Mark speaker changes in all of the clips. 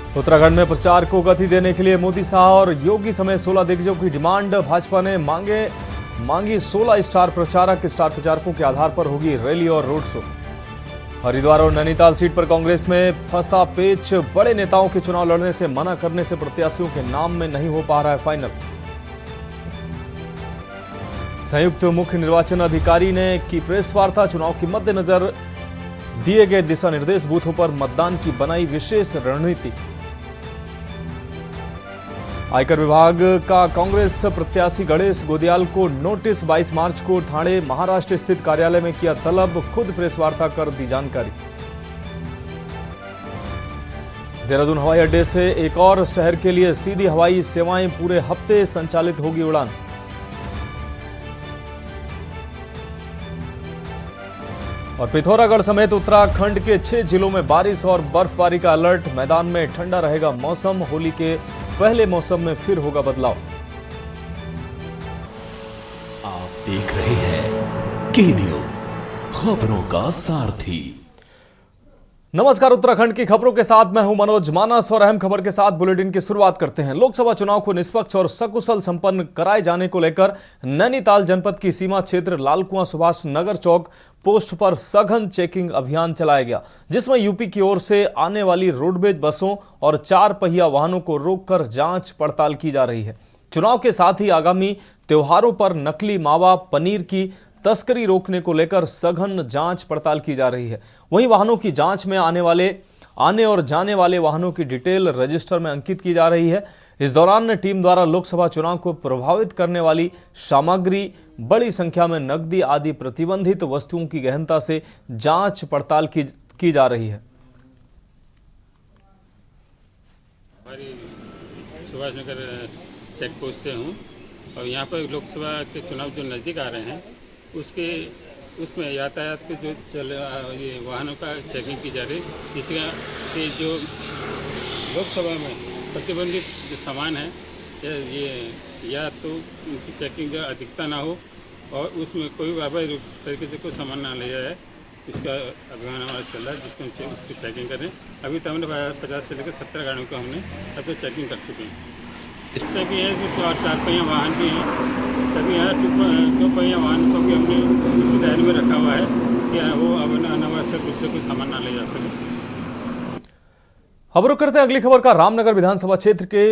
Speaker 1: उत्तराखंड में प्रचार को गति देने के लिए मोदी शाह और योगी समेत 16 दिग्गजों की डिमांड। भाजपा ने मांगी 16 स्टार प्रचारकों के आधार पर होगी रैली और रोड शो। हरिद्वार और नैनीताल सीट पर कांग्रेस में फंसा पेच। बड़े नेताओं के चुनाव लड़ने से मना करने से प्रत्याशियों के नाम में नहीं हो पा रहा है फाइनल। संयुक्त मुख्य निर्वाचन अधिकारी ने की प्रेस वार्ता। चुनाव के मद्देनजर दिए गए दिशा निर्देश, बूथों पर मतदान की बनाई विशेष रणनीति। आयकर विभाग का कांग्रेस प्रत्याशी गणेश गोदियाल को नोटिस। 22 मार्च को ठाणे महाराष्ट्र स्थित कार्यालय में किया तलब। खुद प्रेस वार्ता कर दी जानकारी। देहरादून हवाई अड्डे से एक और शहर के लिए सीधी हवाई सेवाएं। पूरे हफ्ते संचालित होगी उड़ान। और पिथौरागढ़ समेत उत्तराखंड के 6 जिलों में बारिश और बर्फबारी का अलर्ट। मैदान में ठंडा रहेगा मौसम। होली के पहले मौसम में फिर होगा बदलाव।
Speaker 2: आप देख रहे हैं के न्यूज, खबरों का सारथी।
Speaker 1: नमस्कार, उत्तराखंड की खबरों के साथ मैं हूं मनोज मानस और अहम खबर के साथ बुलेटिन की शुरुआत करते हैं। लोकसभा चुनाव को निष्पक्ष और सकुशल संपन्न कराए जाने को लेकर नैनीताल जनपद की सीमा क्षेत्र लालकुआं सुभाष नगर चौक पोस्ट पर सघन चेकिंग अभियान चलाया गया, जिसमें यूपी की ओर से आने वाली रोडवेज बसों और 4 पहिया वाहनों को रोककर जांच पड़ताल की जा रही है। चुनाव के साथ ही आगामी त्योहारों पर नकली मावा पनीर की तस्करी रोकने को लेकर सघन जांच पड़ताल की जा रही है। वहीं वाहनों की जांच में आने और जाने वाले वाहनों की डिटेल रजिस्टर में अंकित की जा रही है। इस दौरान टीम द्वारा लोकसभा चुनाव को प्रभावित करने वाली सामग्री, बड़ी संख्या में नकदी आदि प्रतिबंधित वस्तुओं की गहनता से जांच पड़ताल की जा रही है।
Speaker 3: हमारी सुभाष नगर चेक पोस्ट से हूँ और यहाँ पर लोकसभा के चुनाव जो नज़दीक आ रहे हैं उसमें यातायात के जो ये वाहनों का चेकिंग की जा रही है। इसके जो लोकसभा में प्रतिबंधित जो सामान है या तो उनकी चेकिंग जो अधिकता ना हो और उसमें कोई व्यापारिक तरीके से कोई सामान ना ले जाए, इसका अभियान हमारा चल रहा है, जिसको उसकी चेकिंग करें। अभी तक हमने 50 से लेकर 70 गाड़ियों को हमने अब तक चेकिंग कर चुके हैं। इस तरह की है जो 4 पहिया वाहन भी हैं, सभी यहाँ 2 पहिया वाहन को भी हमने इसी दायरे में रखा हुआ है कि वो अनावश्यक रूप से कोई सामान ना ले जा सके।
Speaker 1: अब रुक करते हैं अगली खबर का। रामनगर विधानसभा क्षेत्र के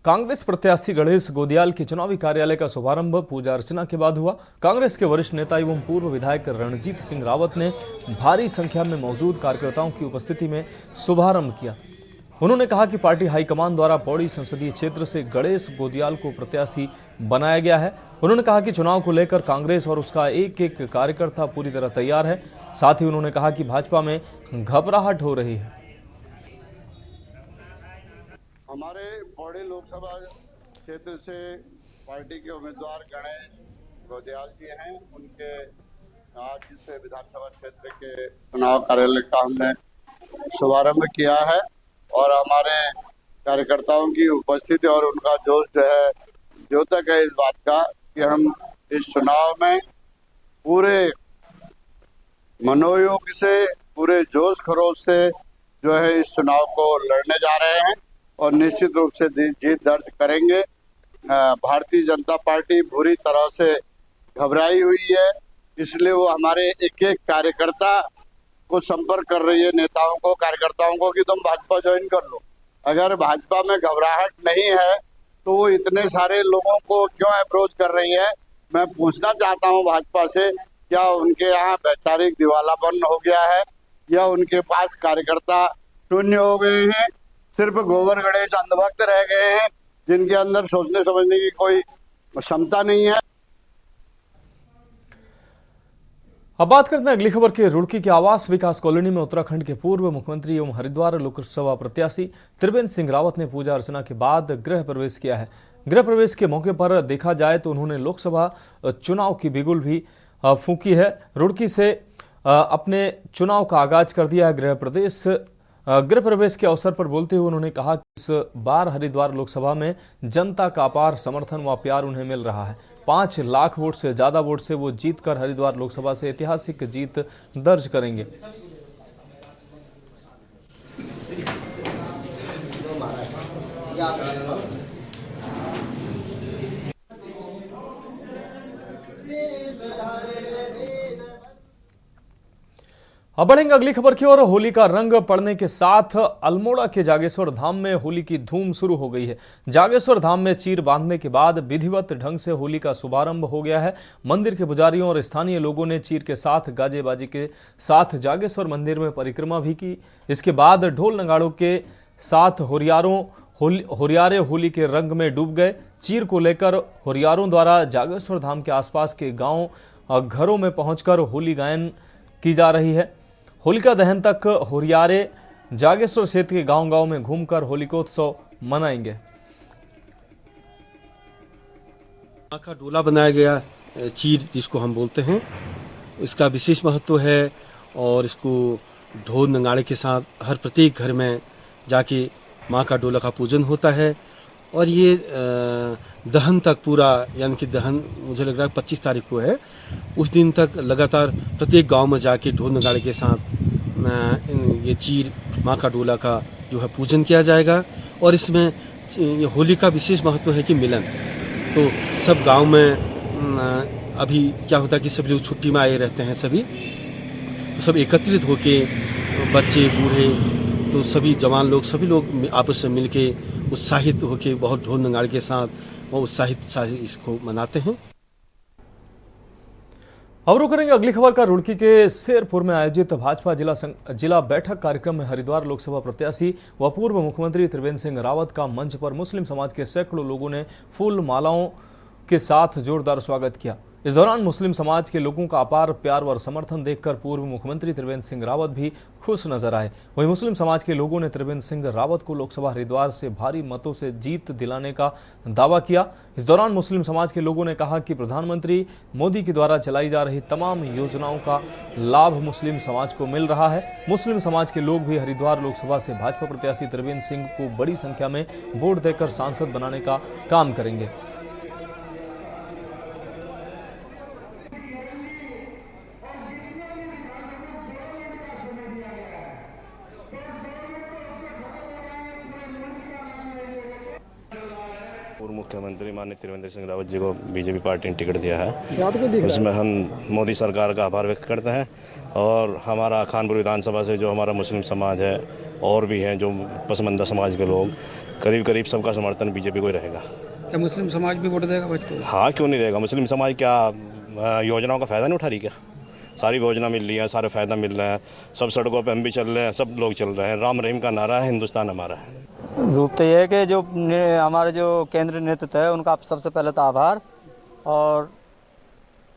Speaker 1: कांग्रेस प्रत्याशी गणेश गोदियाल के चुनावी कार्यालय का शुभारंभ पूजा अर्चना के बाद हुआ। कांग्रेस के वरिष्ठ नेता एवं पूर्व विधायक रणजीत सिंह रावत ने भारी संख्या में मौजूद कार्यकर्ताओं की उपस्थिति में शुभारंभ किया। उन्होंने कहा कि पार्टी हाईकमान द्वारा पौड़ी संसदीय क्षेत्र से गणेश गोदियाल को प्रत्याशी बनाया गया है। उन्होंने कहा कि चुनाव को लेकर कांग्रेस और उसका एक एक कार्यकर्ता पूरी तरह तैयार है। साथ ही उन्होंने कहा कि भाजपा में घबराहट हो रही है।
Speaker 4: हमारे पौड़ी लोकसभा क्षेत्र से पार्टी के उम्मीदवार गणेश गोदियाल जी हैं। उनके आज इस विधानसभा क्षेत्र के चुनाव कार्यालय का हमने शुभारंभ किया है और हमारे कार्यकर्ताओं की उपस्थिति और उनका जोश जो है द्योतक है इस बात का कि हम इस चुनाव में पूरे मनोयोग से, पूरे जोश खरोश से जो है इस चुनाव को लड़ने जा रहे हैं और निश्चित रूप से जीत दर्ज करेंगे। भारतीय जनता पार्टी बुरी तरह से घबराई हुई है, इसलिए वो हमारे एक एक कार्यकर्ता को संपर्क कर रही है, नेताओं को, कार्यकर्ताओं को कि तुम भाजपा ज्वाइन कर लो। अगर भाजपा में घबराहट नहीं है तो वो इतने सारे लोगों को क्यों अप्रोच कर रही है। मैं पूछना चाहता हूँ भाजपा से, क्या उनके यहाँ वैचारिक दिवालापन हो गया है या उनके पास कार्यकर्ता शून्य हो गए हैं, सिर्फ गोबर गणेश अंधभक्त रह गए हैं जिनके अंदर सोचने समझने की कोई क्षमता नहीं है।
Speaker 1: अब बात करते हैं अगली खबर की। रुड़की के आवास विकास कॉलोनी में उत्तराखंड के पूर्व मुख्यमंत्री एवं हरिद्वार लोकसभा प्रत्याशी त्रिवेंद्र सिंह रावत ने पूजा अर्चना के बाद गृह प्रवेश किया है। गृह प्रवेश के मौके पर देखा जाए तो उन्होंने लोकसभा चुनाव की बिगुल भी फूंकी है। रुड़की से अपने चुनाव का आगाज कर दिया है। गृह प्रवेश के अवसर पर बोलते हुए उन्होंने कहा कि इस बार हरिद्वार लोकसभा में जनता का अपार समर्थन व प्यार उन्हें मिल रहा है। 5 लाख वोट से ज्यादा वोट से वो जीतकर हरिद्वार लोकसभा से ऐतिहासिक जीत दर्ज करेंगे। अब बढ़ेंगे अगली खबर की ओर। होली का रंग पड़ने के साथ अल्मोड़ा के जागेश्वर धाम में होली की धूम शुरू हो गई है। जागेश्वर धाम में चीर बांधने के बाद विधिवत ढंग से होली का शुभारंभ हो गया है। मंदिर के पुजारियों और स्थानीय लोगों ने चीर के साथ गाजे बाजी के साथ जागेश्वर मंदिर में परिक्रमा भी की। इसके बाद ढोल नगाड़ों के साथ होरियारे होली के रंग में डूब गए। चीर को लेकर होरियारों द्वारा जागेश्वर धाम के आसपास के गांव और घरों में पहुंचकर होली गायन की जा रही है। होलिका दहन तक होरियारे जागेश्वर क्षेत्र के गांव-गांव में घूमकर होलिकोत्सव मनाएंगे।
Speaker 5: मां का डोला बनाया गया चीर जिसको हम बोलते हैं, इसका विशेष महत्व है और इसको ढोल नगाड़े के साथ हर प्रत्येक घर में जाके मां का डोला का पूजन होता है। और ये दहन तक पूरा, यानी कि दहन मुझे लग रहा है 25 तारीख को है, उस दिन तक लगातार प्रत्येक गांव में जाके ढोल नगाड़े के साथ ये चीर मां का डोला का जो है पूजन किया जाएगा। और इसमें ये होली का विशेष महत्व है कि मिलन, तो सब गांव में अभी क्या होता है कि सभी लोग छुट्टी में आए रहते हैं, सभी तो सब एकत्रित होके बच्चे बूढ़े तो सभी जवान लोग सभी लोग आपस में मिलके उत्साहित होके बहुत ढोल नगाड़े के साथ वो उत्साहित इसको मनाते हैं।
Speaker 1: अब रुक करेंगे अगली खबर का। रुड़की के शेरपुर में आयोजित भाजपा जिला बैठक कार्यक्रम में हरिद्वार लोकसभा प्रत्याशी व पूर्व मुख्यमंत्री त्रिवेंद्र सिंह रावत का मंच पर मुस्लिम समाज के सैकड़ों लोगों ने फूल मालाओं के साथ जोरदार स्वागत किया। इस दौरान मुस्लिम समाज के लोगों का अपार प्यार और समर्थन देखकर पूर्व मुख्यमंत्री त्रिवेंद्र सिंह रावत भी खुश नजर आए। वहीं मुस्लिम समाज के लोगों ने त्रिवेंद्र सिंह रावत को लोकसभा हरिद्वार से भारी मतों से जीत दिलाने का दावा किया। इस दौरान मुस्लिम समाज के लोगों ने कहा कि प्रधानमंत्री मोदी के द्वारा चलाई जा रही तमाम योजनाओं का लाभ मुस्लिम समाज को मिल रहा है। मुस्लिम समाज के लोग भी हरिद्वार लोकसभा से भाजपा प्रत्याशी त्रिवेंद्र सिंह को बड़ी संख्या में वोट देकर सांसद बनाने का काम करेंगे।
Speaker 6: पूर्व मुख्यमंत्री माननीय त्रिवेंद्र सिंह रावत जी को बीजेपी पार्टी ने टिकट दिया है, उसमें हम मोदी सरकार का आभार व्यक्त करते हैं। और हमारा खानपुर विधानसभा से जो हमारा मुस्लिम समाज है और भी हैं जो पसमानदा समाज के लोग, करीब करीब सबका समर्थन बीजेपी को ही रहेगा।
Speaker 7: क्या मुस्लिम समाज भी वोट देगा बच्चों?
Speaker 6: हाँ, क्यों नहीं देगा। मुस्लिम समाज क्या योजनाओं का फ़ायदा नहीं उठा रही? क्या सारी योजना मिल रही है, सारे फ़ायदा मिल रहे हैं, सब सड़कों पर हम भी चल रहे हैं, सब लोग चल रहे हैं। राम रहीम का नारा है, हिंदुस्तान हमारा है।
Speaker 8: रूप तो ये है कि जो हमारे जो केंद्रीय नेतृत्व है उनका सबसे पहले तो आभार, और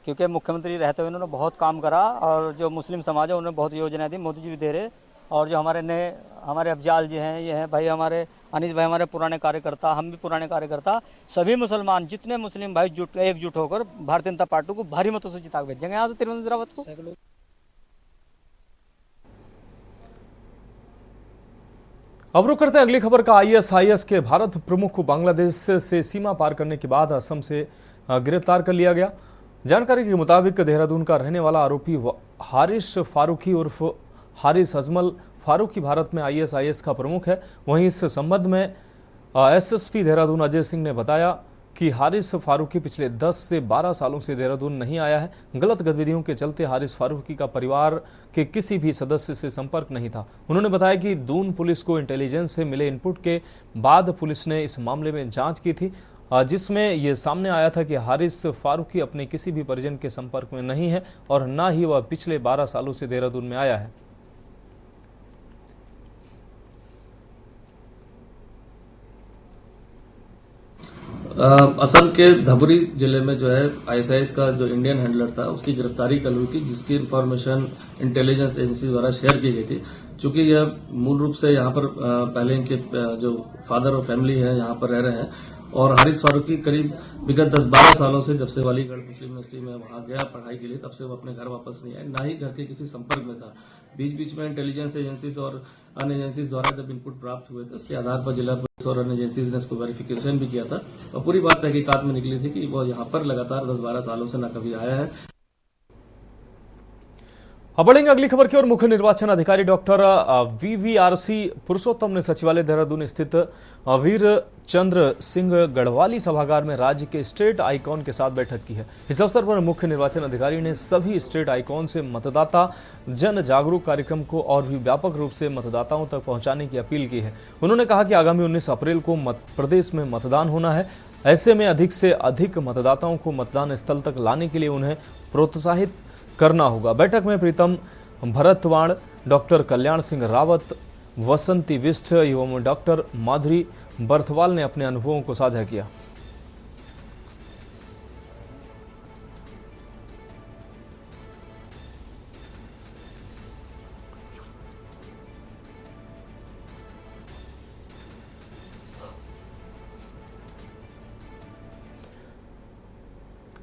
Speaker 8: क्योंकि मुख्यमंत्री रहते हुए उन्होंने बहुत काम करा और जो मुस्लिम समाज है उन्होंने बहुत योजनाएं दी, मोदी जी भी दे रहे। और जो हमारे अफजाल जी हैं, ये हैं भाई हमारे अनीस भाई, हमारे पुराने कार्यकर्ता, हम भी पुराने कार्यकर्ता, सभी मुसलमान जितने मुस्लिम भाई एकजुट होकर भारतीय जनता पार्टी को भारी मतों से जिता के भेजेंगे यहाँ से त्रिवेंद्र रावत को।
Speaker 1: अब रुक करते हैं अगली खबर का। आईएसआईएस के भारत प्रमुख को बांग्लादेश से सीमा पार करने के बाद असम से गिरफ्तार कर लिया गया। जानकारी के मुताबिक देहरादून का रहने वाला आरोपी हारिस फारूकी उर्फ हारिस अजमल फारूकी भारत में आईएसआईएस का प्रमुख है। वहीं इस संबंध में एसएसपी देहरादून अजय सिंह ने बताया कि हारिस फारूकी पिछले 10 से 12 सालों से देहरादून नहीं आया है। गलत गतिविधियों के चलते हारिस फारूकी का परिवार के किसी भी सदस्य से संपर्क नहीं था। उन्होंने बताया कि दून पुलिस को इंटेलिजेंस से मिले इनपुट के बाद पुलिस ने इस मामले में जांच की थी, जिसमें यह सामने आया था कि हारिस फारूकी अपने किसी भी परिजन के संपर्क में नहीं है और न ही वह पिछले 12 सालों से देहरादून में आया है।
Speaker 9: असम के धबुरी जिले में जो है आईएसआईएस का जो इंडियन हैंडलर था उसकी गिरफ्तारी कल हुई थी, जिसकी इंफॉर्मेशन इंटेलिजेंस एजेंसी द्वारा शेयर की गई थी। चूंकि यह मूल रूप से यहाँ पर पहले इनके जो फादर और फैमिली है यहाँ पर रह रहे हैं, और हारिस फारूकी करीब विगत 10-12 सालों से जब से वालीगढ़ मुस्लिम यूनिवर्सिटी में वहां गया पढ़ाई के लिए, तब से वो अपने घर वापस नहीं आया, ना ही घर के किसी संपर्क में था। बीच बीच में इंटेलिजेंस एजेंसीज और अन्य एजेंसीज द्वारा जब इनपुट प्राप्त हुए थे उसके आधार पर जिला पुलिस और अन्य एजेंसीज ने इसको वेरिफिकेशन भी किया था और पूरी बात तहकीकात में निकली थी कि वो यहाँ पर लगातार 10-12 सालों से न कभी आया है।
Speaker 1: अब बढ़ेंगे अगली खबर की ओर। मुख्य निर्वाचन अधिकारी डॉक्टर VVRC पुरुषोत्तम ने सचिवालय देहरादून स्थित वीर चंद्र सिंह गढ़वाली सभागार में राज्य के स्टेट आइकॉन के साथ बैठक की है। इस अवसर पर मुख्य निर्वाचन अधिकारी ने सभी स्टेट आइकॉन से मतदाता जन जागरूक कार्यक्रम को और भी व्यापक रूप से मतदाताओं तक पहुंचाने की अपील की है। उन्होंने कहा कि आगामी 19 अप्रैल को प्रदेश में मतदान होना है। ऐसे में अधिक से अधिक मतदाताओं को मतदान स्थल तक लाने के लिए उन्हें प्रोत्साहित करना होगा। बैठक में प्रीतम भरतवाण, डॉक्टर कल्याण सिंह रावत, वसंती विष्ट एवं डॉक्टर माधुरी बर्थवाल ने अपने अनुभवों को साझा किया।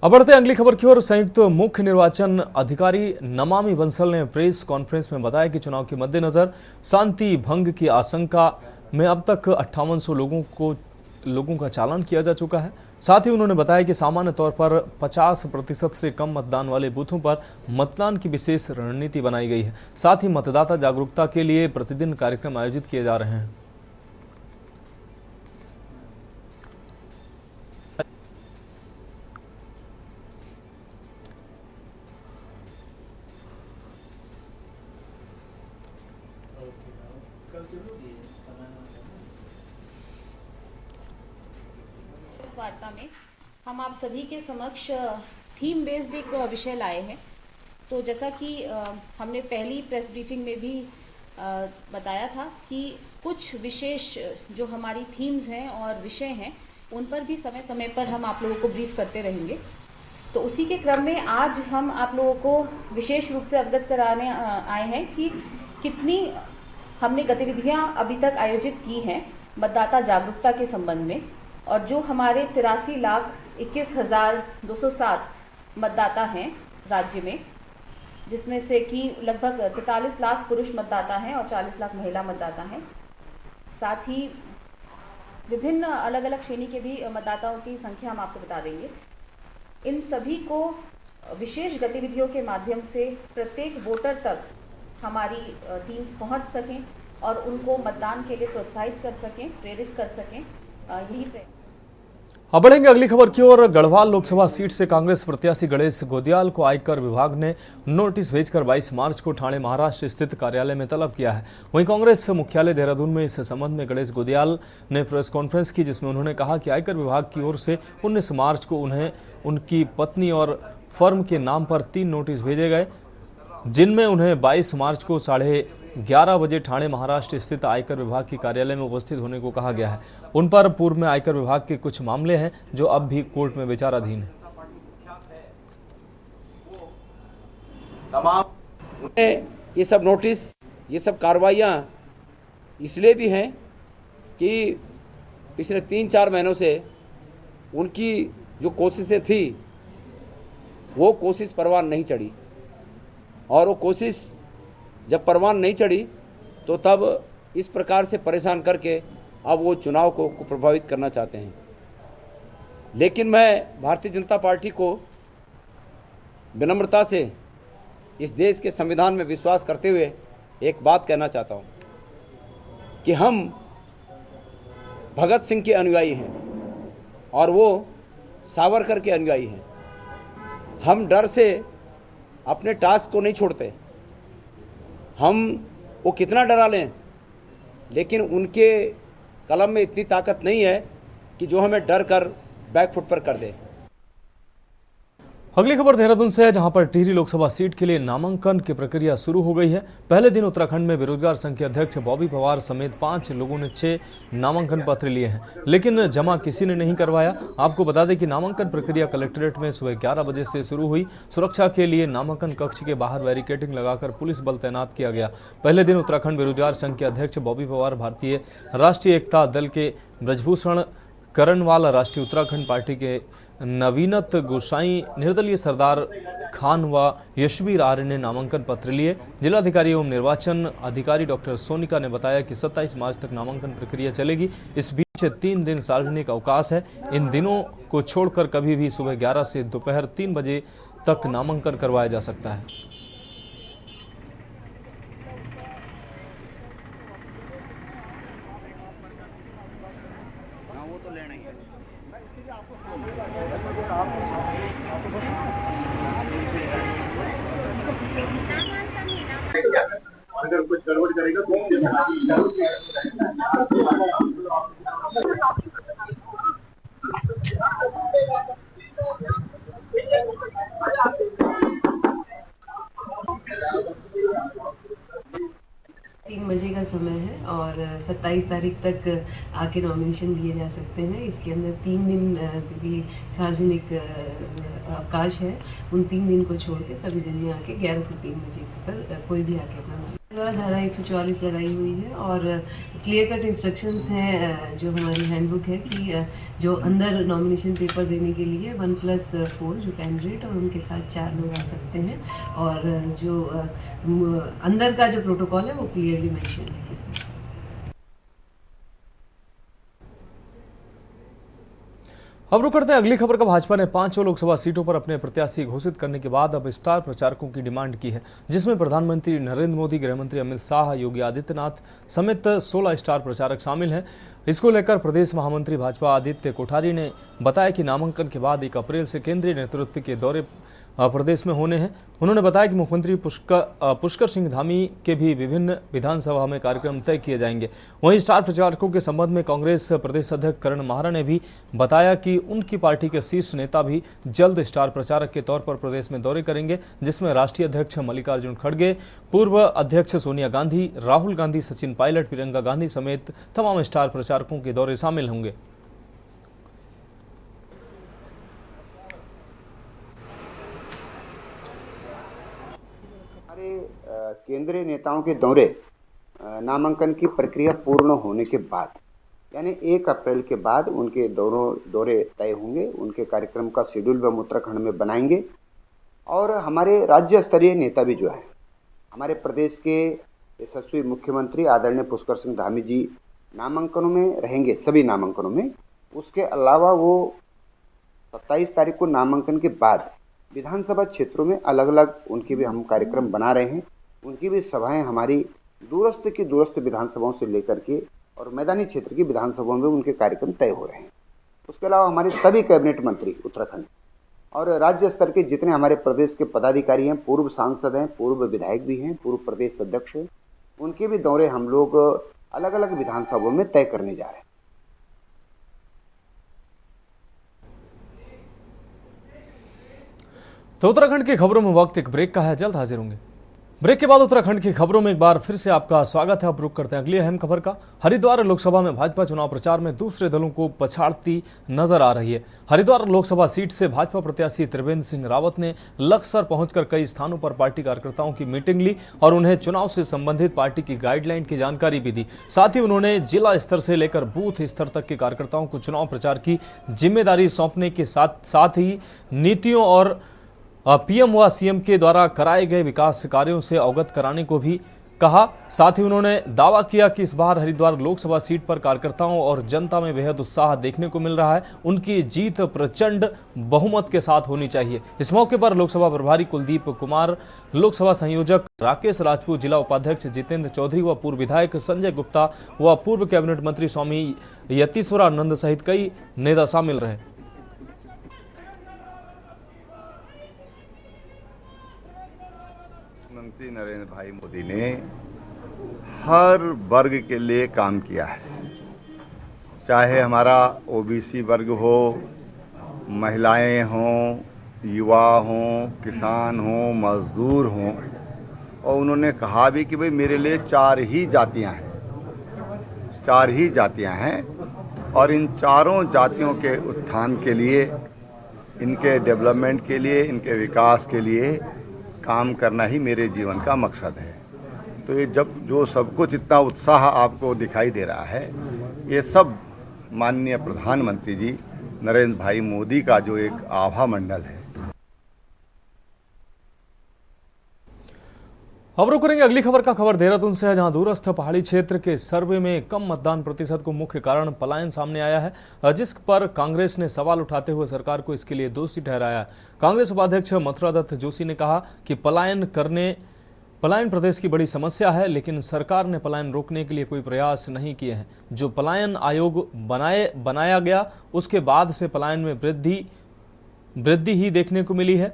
Speaker 1: अब बढ़ते हैं अगली खबर की ओर। संयुक्त मुख्य निर्वाचन अधिकारी नमामि बंसल ने प्रेस कॉन्फ्रेंस में बताया कि चुनाव के मद्देनजर शांति भंग की आशंका में अब तक 5800 लोगों का चालान किया जा चुका है। साथ ही उन्होंने बताया कि सामान्य तौर पर 50% से कम मतदान वाले बूथों पर मतदान की विशेष रणनीति बनाई गई है। साथ ही मतदाता जागरूकता के लिए प्रतिदिन कार्यक्रम आयोजित किए जा रहे हैं।
Speaker 10: इस वार्ता में हम आप सभी के समक्ष थीम बेस्ड एक विषय लाए हैं। तो जैसा कि हमने पहली प्रेस ब्रीफिंग में भी बताया था कि कुछ विशेष जो हमारी थीम्स हैं और विषय हैं उन पर भी समय समय पर हम आप लोगों को ब्रीफ करते रहेंगे। तो उसी के क्रम में आज हम आप लोगों को विशेष रूप से अवगत कराने आए हैं कि कितनी हमने गतिविधियां अभी तक आयोजित की हैं मतदाता जागरूकता के संबंध में, और जो हमारे 83,21,207 मतदाता हैं राज्य में, जिसमें से कि लगभग 43 लाख पुरुष मतदाता हैं और 40 लाख महिला मतदाता हैं। साथ ही विभिन्न अलग अलग श्रेणी के भी मतदाताओं की संख्या हम आपको बता देंगे। इन सभी को विशेष गतिविधियों के माध्यम से प्रत्येक वोटर तक हमारी टीम्स पहुंच सकें और उनको मतदान के लिए प्रोत्साहित कर सकें, प्रेरित कर सकें। यही प्रयास।
Speaker 1: अब बढ़ेंगे अगली खबर की ओर। गढ़वाल लोकसभा सीट से कांग्रेस प्रत्याशी गणेश गोदियाल को आयकर विभाग ने नोटिस भेजकर 22 मार्च को ठाणे महाराष्ट्र स्थित कार्यालय में तलब किया है। वहीं कांग्रेस मुख्यालय देहरादून में इस संबंध में गणेश गोदियाल ने प्रेस कॉन्फ्रेंस की, जिसमें उन्होंने कहा कि आयकर विभाग की ओर से 19 मार्च को उन्हें उनकी पत्नी और फर्म के नाम पर 3 नोटिस भेजे गए, जिनमें उन्हें 22 मार्च को 11:30 बजे ठाणे महाराष्ट्र स्थित आयकर विभाग के कार्यालय में उपस्थित होने को कहा गया है। उन पर पूर्व में आयकर विभाग के कुछ मामले हैं जो अब भी कोर्ट में विचाराधीन है।
Speaker 11: तमाम ये सब नोटिस, ये सब कार्रवाइयाँ इसलिए भी हैं कि पिछले 3-4 महीनों से उनकी जो कोशिशें थी वो कोशिश परवान नहीं चढ़ी, और वो कोशिश जब परवान नहीं चढ़ी तो तब इस प्रकार से परेशान करके अब वो चुनाव को प्रभावित करना चाहते हैं। लेकिन मैं भारतीय जनता पार्टी को विनम्रता से इस देश के संविधान में विश्वास करते हुए एक बात कहना चाहता हूँ कि हम भगत सिंह के अनुयायी हैं और वो सावरकर के अनुयायी हैं। हम डर से अपने टास्क को नहीं छोड़ते। हम वो कितना डरा लें, लेकिन उनके कलम में इतनी ताकत नहीं है कि जो हमें डर कर बैकफुट पर कर दे।
Speaker 1: अगली खबर देहरादून से है, जहां पर टिहरी लोकसभा सीट के लिए नामांकन की प्रक्रिया शुरू हो गई है। पहले दिन उत्तराखंड में बेरोजगार संघ के अध्यक्ष बॉबी पवार समेत 5 लोगों ने 6 नामांकन पत्र लिए हैं, लेकिन जमा किसी ने नहीं करवाया। आपको बता दें कि नामांकन प्रक्रिया कलेक्ट्रेट में सुबह 11 बजे से शुरू हुई। सुरक्षा के लिए नामांकन कक्ष के बाहर बैरिकेडिंग लगाकर पुलिस बल तैनात किया गया। पहले दिन उत्तराखंड बेरोजगार संघ के अध्यक्ष बॉबी पवार, भारतीय राष्ट्रीय एकता दल के ब्रजभूषण करणवाल, राष्ट्रीय उत्तराखंड पार्टी के नवीनत गोसाई, निर्दलीय सरदार खान व यशवीर आर्य ने नामांकन पत्र लिए। जिलाधिकारी एवं निर्वाचन अधिकारी डॉक्टर सोनिका ने बताया कि 27 मार्च तक नामांकन प्रक्रिया चलेगी। इस बीच 3 दिन सार्वजनिक अवकाश है। इन दिनों को छोड़कर कभी भी सुबह 11 से दोपहर 3 बजे तक नामांकन करवाया जा सकता है।
Speaker 4: अगर कुछ गड़बड़ करेगा तो
Speaker 12: बजे का समय है और 27 तारीख तक आके नॉमिनेशन दिए जा सकते हैं। इसके अंदर 3 दिन भी सार्वजनिक अवकाश है, उन 3 दिन को छोड़ के सभी दिन में आके 11 से 3 बजे पर कोई भी आके अपना द्वारा धारा 144 लगाई हुई है और क्लियर कट इंस्ट्रक्शंस हैं जो हमारी हैंडबुक है कि जो अंदर नॉमिनेशन पेपर देने के लिए 1+4 जो कैंडिडेट और उनके साथ 4 लोग आ सकते हैं और जो अंदर का जो प्रोटोकॉल है वो क्लियरली मेंशन है किस तरह से।
Speaker 1: अब रुक करते हैं अगली खबर का। भाजपा ने 5 लोकसभा सीटों पर अपने प्रत्याशी घोषित करने के बाद अब स्टार प्रचारकों की डिमांड की है, जिसमें प्रधानमंत्री नरेंद्र मोदी, गृहमंत्री अमित शाह, योगी आदित्यनाथ समेत 16 स्टार प्रचारक शामिल हैं। इसको लेकर प्रदेश महामंत्री भाजपा आदित्य कोठारी ने बताया कि नामांकन के बाद 1 अप्रैल से केंद्रीय नेतृत्व के दौरे प्रदेश में होने हैं। उन्होंने बताया कि मुख्यमंत्री पुष्कर सिंह धामी के भी विभिन्न विधानसभा में कार्यक्रम तय किए जाएंगे। वहीं स्टार प्रचारकों के संबंध में कांग्रेस प्रदेश अध्यक्ष करण महारा ने भी बताया कि उनकी पार्टी के शीर्ष नेता भी जल्द स्टार प्रचारक के तौर पर प्रदेश में दौरे करेंगे, जिसमें राष्ट्रीय अध्यक्ष मल्लिकार्जुन खड़गे, पूर्व अध्यक्ष सोनिया गांधी, राहुल गांधी, सचिन पायलट, प्रियंका गांधी समेत तमाम स्टार प्रचारकों के दौरे शामिल होंगे।
Speaker 11: केंद्रीय नेताओं के दौरे नामांकन की प्रक्रिया पूर्ण होने के बाद यानी 1 अप्रैल के बाद उनके दौरे तय होंगे। उनके कार्यक्रम का शेड्यूल हम उत्तराखंड में बनाएंगे और हमारे राज्य स्तरीय नेता भी जो है हमारे प्रदेश के यशस्वी मुख्यमंत्री आदरणीय पुष्कर सिंह धामी जी नामांकनों में रहेंगे, सभी नामांकनों में। उसके अलावा वो 27 तारीख को नामांकन के बाद विधानसभा क्षेत्रों में अलग अलग उनके भी हम कार्यक्रम बना रहे हैं। उनकी भी सभाएं हमारी दूरस्थ की दूरस्थ विधानसभाओं से लेकर के और मैदानी क्षेत्र की विधानसभाओं में उनके कार्यक्रम तय हो रहे हैं। उसके अलावा हमारे सभी कैबिनेट मंत्री उत्तराखंड और राज्य स्तर के जितने हमारे प्रदेश के पदाधिकारी हैं, पूर्व सांसद हैं, पूर्व विधायक भी हैं, पूर्व प्रदेश अध्यक्ष हैं, उनके भी दौरे हम लोग अलग अलग विधानसभाओं में तय करने जा रहे हैं।
Speaker 1: तो उत्तराखंड की खबरों में वक्त एक ब्रेक का है, जल्द हाजिर होंगे। ब्रेक के बाद उत्तराखंड की खबरों में एक बार फिर से आपका स्वागत है। अब रुक करते हैं अगली अहम खबर का। हरिद्वार लोकसभा में भाजपा चुनाव प्रचार में दूसरे दलों को पछाड़ती नजर आ रही है। हरिद्वार लोकसभा सीट से भाजपा प्रत्याशी त्रिवेंद्र सिंह रावत ने लक्सर पहुंचकर कई स्थानों पर पार्टी कार्यकर्ताओं की मीटिंग ली और उन्हें चुनाव से संबंधित पार्टी की गाइडलाइन की जानकारी भी दी। साथ ही उन्होंने जिला स्तर से लेकर बूथ स्तर तक के कार्यकर्ताओं को चुनाव प्रचार की जिम्मेदारी सौंपने के साथ ही नीतियों और पीएम व सीएम के द्वारा कराए गए विकास कार्यों से अवगत कराने को भी कहा। साथ ही उन्होंने दावा किया कि इस बार हरिद्वार लोकसभा सीट पर कार्यकर्ताओं और जनता में बेहद उत्साह देखने को मिल रहा है। उनकी जीत प्रचंड बहुमत के साथ होनी चाहिए। इस मौके पर लोकसभा प्रभारी कुलदीप कुमार, लोकसभा संयोजक राकेश राजपूत, जिला उपाध्यक्ष जितेंद्र चौधरी व पूर्व विधायक संजय गुप्ता व पूर्व कैबिनेट मंत्री स्वामी यतीश्वरानंद सहित कई नेता शामिल रहे।
Speaker 4: प्रधानमंत्री नरेंद्र भाई मोदी ने हर वर्ग के लिए काम किया है, चाहे हमारा ओबीसी वर्ग हो, महिलाएं हों, युवा हों, किसान हों, मजदूर हों। और उन्होंने कहा भी कि भाई मेरे लिए 4 ही जातियां हैं और इन चारों जातियों के उत्थान के लिए, इनके डेवलपमेंट के लिए, इनके विकास के लिए काम करना ही मेरे जीवन का मकसद है। तो ये जब जो सब कुछ इतना उत्साह आपको दिखाई दे रहा है, ये सब माननीय प्रधानमंत्री जी नरेंद्र भाई मोदी का जो एक आभा मंडल है।
Speaker 1: अब रुक करेंगे अगली खबर का। खबर देहरादून से है, जहां दूरस्थ पहाड़ी क्षेत्र के सर्वे में कम मतदान प्रतिशत को मुख्य कारण पलायन सामने आया है, जिस पर कांग्रेस ने सवाल उठाते हुए सरकार को इसके लिए दोषी ठहराया है। कांग्रेस उपाध्यक्ष मथुरा दत्त जोशी ने कहा कि पलायन पलायन प्रदेश की बड़ी समस्या है, लेकिन सरकार ने पलायन रोकने के लिए कोई प्रयास नहीं किए हैं। जो पलायन आयोग बनाया गया उसके बाद से पलायन में वृद्धि ही देखने को मिली है।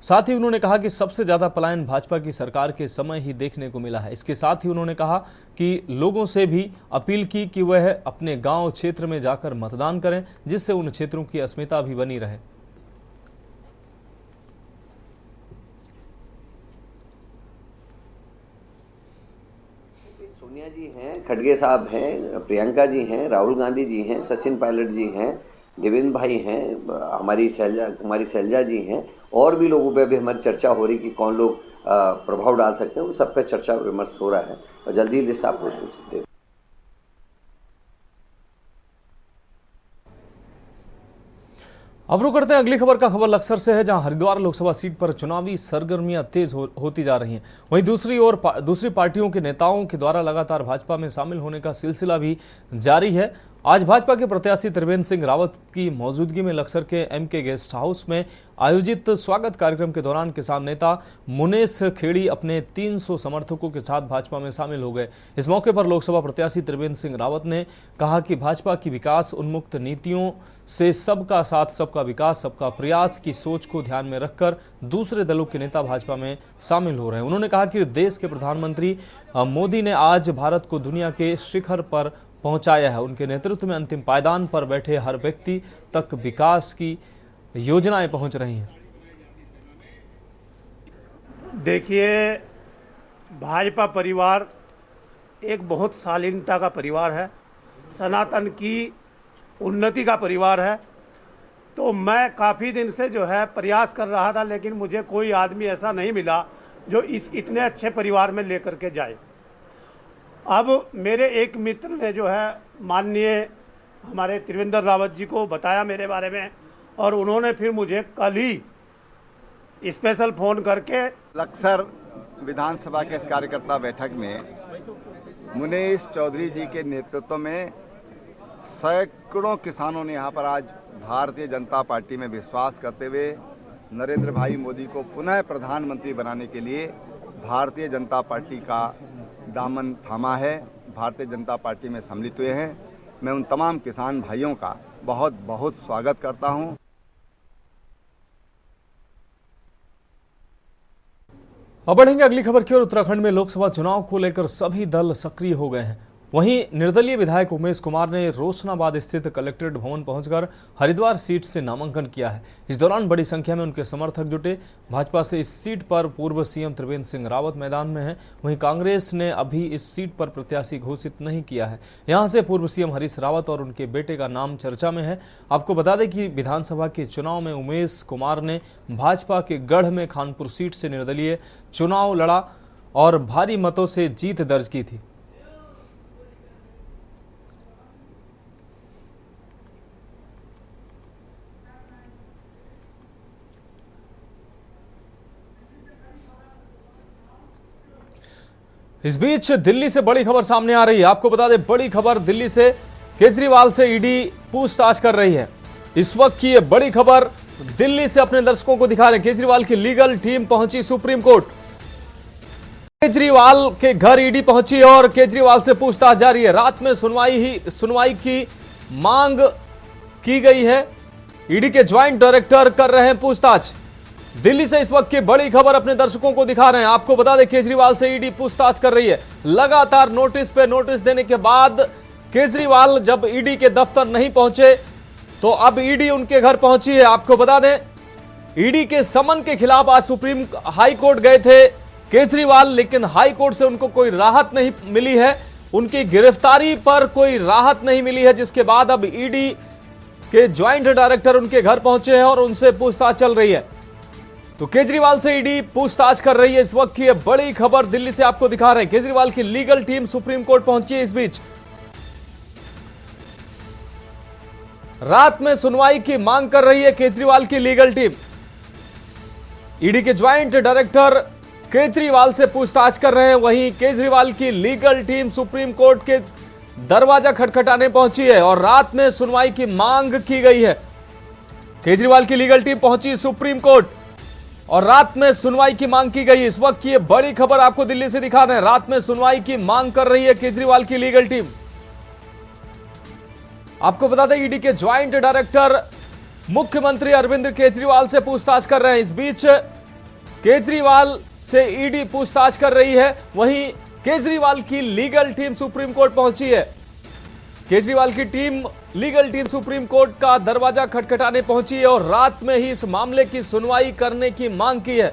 Speaker 1: साथ ही उन्होंने कहा कि सबसे ज्यादा पलायन भाजपा की सरकार के समय ही देखने को मिला है। इसके साथ ही उन्होंने कहा कि लोगों से भी अपील की कि वह अपने गांव क्षेत्र में जाकर मतदान करें, जिससे उन क्षेत्रों की अस्मिता भी बनी रहे।
Speaker 13: सोनिया जी हैं, खड़गे साहब हैं, प्रियंका जी हैं, राहुल गांधी जी हैं, सचिन पायलट जी हैं, देवेंद्र भाई हैं, हमारी कुमारी शैलजा जी हैं, और भी लोगों पे भी हमारी चर्चा हो रही कि कौन लोग प्रभाव डाल सकते हैं। वो सब पे चर्चा विमर्श हो रहा है और जल्दी लिस्ट आपको सूचित दे।
Speaker 1: अब रुक करते हैं अगली खबर का। खबर लक्सर से है, जहां हरिद्वार लोकसभा सीट पर चुनावी सरगर्मियां तेज होती जा रही हैं। वहीं दूसरी पार्टियों के नेताओं के द्वारा लगातार भाजपा में शामिल होने का सिलसिला भी जारी है। आज भाजपा के प्रत्याशी त्रिवेंद्र सिंह रावत की मौजूदगी में लक्सर के एमके गेस्ट हाउस में आयोजित स्वागत कार्यक्रम के दौरान किसान नेता मुनेश खेड़ी अपने 300 समर्थकों के साथ भाजपा में शामिल हो गए। इस मौके पर लोकसभा प्रत्याशी त्रिवेंद्र सिंह रावत ने कहा कि भाजपा की विकास उन्मुक्त नीतियों से सबका साथ, सबका विकास, सबका प्रयास की सोच को ध्यान में रखकर दूसरे दलों के नेता भाजपा में शामिल हो रहे हैं। उन्होंने कहा कि देश के प्रधानमंत्री मोदी ने आज भारत को दुनिया के शिखर पर पहुंचाया है। उनके नेतृत्व में अंतिम पायदान पर बैठे हर व्यक्ति तक विकास की योजनाएं पहुंच रही हैं।
Speaker 14: देखिए, भाजपा परिवार एक बहुत शालीनता का परिवार है, सनातन की उन्नति का परिवार है। तो मैं काफ़ी दिन से जो है प्रयास कर रहा था, लेकिन मुझे कोई आदमी ऐसा नहीं मिला जो इतने अच्छे परिवार में लेकर के जाए। अब मेरे एक मित्र ने जो है माननीय हमारे त्रिवेंद्र रावत जी को बताया मेरे बारे में, और उन्होंने फिर मुझे कल ही स्पेशल फ़ोन करके
Speaker 15: लक्सर विधानसभा के इस कार्यकर्ता बैठक में मुनेश चौधरी जी के नेतृत्व में सैकड़ों किसानों ने यहाँ पर आज भारतीय जनता पार्टी में विश्वास करते हुए नरेंद्र भाई मोदी को पुनः प्रधानमंत्री बनाने के लिए भारतीय जनता पार्टी का दामन थामा है, भारतीय जनता पार्टी में सम्मिलित हुए हैं। मैं उन तमाम किसान भाइयों का बहुत बहुत स्वागत करता हूं।
Speaker 1: अब बढ़ेंगे अगली खबर की ओर। उत्तराखंड में लोकसभा चुनाव को लेकर सभी दल सक्रिय हो गए हैं। वहीं निर्दलीय विधायक उमेश कुमार ने रोशनाबाद स्थित कलेक्ट्रेट भवन पहुंचकर हरिद्वार सीट से नामांकन किया है। इस दौरान बड़ी संख्या में उनके समर्थक जुटे। भाजपा से इस सीट पर पूर्व सीएम त्रिवेंद्र सिंह रावत मैदान में हैं। वहीं कांग्रेस ने अभी इस सीट पर प्रत्याशी घोषित नहीं किया है। यहां से पूर्व सीएम हरीश रावत और उनके बेटे का नाम चर्चा में है। आपको बता दें कि विधानसभा के चुनाव में उमेश कुमार ने भाजपा के गढ़ में खानपुर सीट से निर्दलीय चुनाव लड़ा और भारी मतों से जीत दर्ज की थी। इस बीच दिल्ली से बड़ी खबर सामने आ रही है। आपको बता दें, बड़ी खबर दिल्ली से, केजरीवाल से ईडी पूछताछ कर रही है। इस वक्त की ये बड़ी खबर दिल्ली से अपने दर्शकों को दिखा रहे हैं। केजरीवाल की लीगल टीम पहुंची सुप्रीम कोर्ट। केजरीवाल के घर ईडी पहुंची और केजरीवाल से पूछताछ जारी है। रात में सुनवाई की मांग की गई है। ईडी के ज्वाइंट डायरेक्टर कर रहे हैं पूछताछ। दिल्ली से इस वक्त की बड़ी खबर अपने दर्शकों को दिखा रहे हैं। आपको बता दें, केजरीवाल से ईडी पूछताछ कर रही है। लगातार नोटिस पे नोटिस देने के बाद केजरीवाल जब ईडी के दफ्तर नहीं पहुंचे तो अब ईडी उनके घर पहुंची है। आपको बता दें, ईडी के समन के खिलाफ आज सुप्रीम हाई कोर्ट गए थे केजरीवाल, लेकिन हाई कोर्ट से उनको कोई राहत नहीं मिली है। उनकी गिरफ्तारी पर कोई राहत नहीं मिली है, जिसके बाद अब ईडी के ज्वाइंट डायरेक्टर उनके घर पहुंचे हैं और उनसे पूछताछ चल रही है। तो केजरीवाल से ईडी पूछताछ कर रही है। इस वक्त की बड़ी खबर दिल्ली से आपको दिखा रहे हैं। केजरीवाल की लीगल टीम सुप्रीम कोर्ट पहुंची है। इस बीच रात में सुनवाई की मांग कर रही है केजरीवाल की लीगल टीम। ईडी के ज्वाइंट डायरेक्टर केजरीवाल से पूछताछ कर रहे हैं। वहीं केजरीवाल की लीगल टीम सुप्रीम कोर्ट के दरवाजा खटखटाने पहुंची है और रात में सुनवाई की मांग की गई है। केजरीवाल की लीगल टीम पहुंची सुप्रीम कोर्ट। और रात में सुनवाई की मांग की गई। इस वक्त की ये बड़ी खबर आपको दिल्ली से दिखा रहे हैं। रात में सुनवाई की मांग कर रही है केजरीवाल की लीगल टीम। आपको बता दें, ईडी के ज्वाइंट डायरेक्टर मुख्यमंत्री अरविंद केजरीवाल से पूछताछ कर रहे हैं। इस बीच केजरीवाल से ईडी पूछताछ कर रही है, वहीं केजरीवाल की लीगल टीम सुप्रीम कोर्ट पहुंची है। केजरीवाल की लीगल टीम सुप्रीम कोर्ट का दरवाजा खटखटाने पहुंची है और रात में ही इस मामले की सुनवाई करने की मांग की है।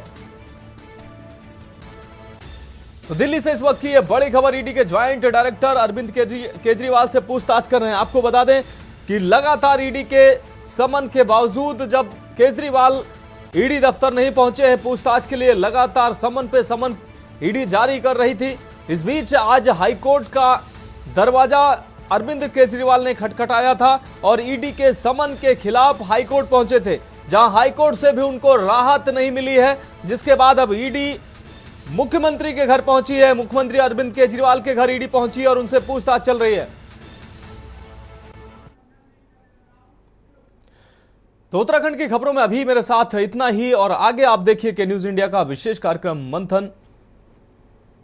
Speaker 1: तो दिल्ली से इस वक्त की यह बड़ी खबर, ईडी के ज्वाइंट डायरेक्टर अरविंद केजरीवाल से पूछताछ कर रहे हैं। आपको बता दें कि लगातार ईडी के समन के बावजूद जब केजरीवाल ईडी दफ्तर नहीं पहुंचे हैं पूछताछ के लिए, लगातार समन पे समन ईडी जारी कर रही थी। इस बीच आज हाईकोर्ट का दरवाजा अरविंद केजरीवाल ने खटखटाया था और ईडी के समन के खिलाफ हाईकोर्ट पहुंचे थे, जहां हाईकोर्ट से भी उनको राहत नहीं मिली है, जिसके बाद अब ईडी मुख्यमंत्री के घर पहुंची है। मुख्यमंत्री अरविंद केजरीवाल के घर ईडी पहुंची है और उनसे पूछताछ चल रही है। तो उत्तराखंड की खबरों में अभी मेरे साथ इतना ही, और आगे आप देखिए के न्यूज इंडिया का विशेष कार्यक्रम मंथन।